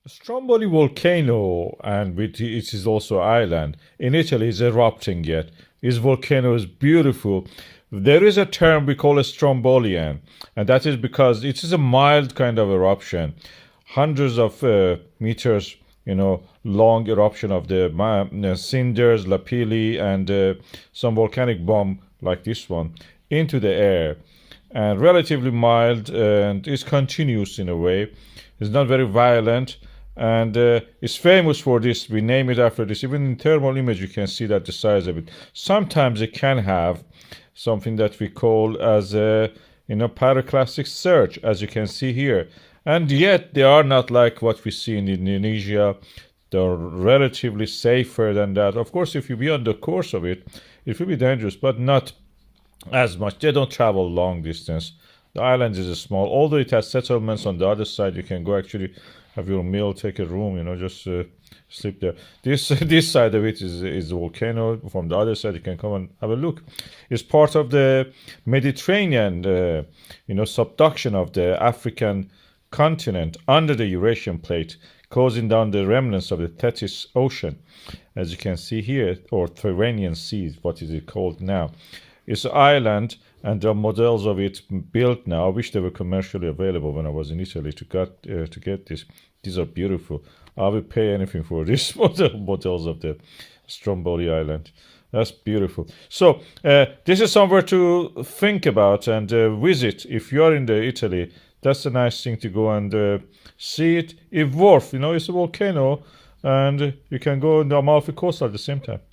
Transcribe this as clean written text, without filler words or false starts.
Stromboli volcano, and it is also island in Italy, is erupting yet. This volcano is beautiful. There is a term we call a Strombolian, and that is because it is a mild kind of eruption, hundreds of meters, long eruption of the cinders, lapilli, and some volcanic bomb like this one into the air, and relatively mild, and is continuous in a way. It's not very violent, and it's famous for this. We name it after this. Even in thermal image, you can see that the size of it. Sometimes it can have something that we call as a pyroclastic surge, as you can see here. And yet they are not like what we see in Indonesia. They're relatively safer than that. Of course, if you be on the course of it, it will be dangerous, but not as much. They don't travel long distance. The island is small, although it has settlements on the other side. You can go actually have your meal, take a room, just sleep there. This this side of it is the volcano. From the other side, you can come and have a look. It's part of the Mediterranean, subduction of the African continent under the Eurasian plate, closing down the remnants of the Tethys Ocean, as you can see here, or Tyrrhenian Sea, what is it called now? It's an island, and there are models of it built now. I wish they were commercially available when I was in Italy to get this. These are beautiful. I would pay anything for these models of the Stromboli Island. That's beautiful. So this is somewhere to think about and visit if you are in the Italy. That's a nice thing to go and see it. If worth, it's a volcano, and you can go on the Amalfi Coast at the same time.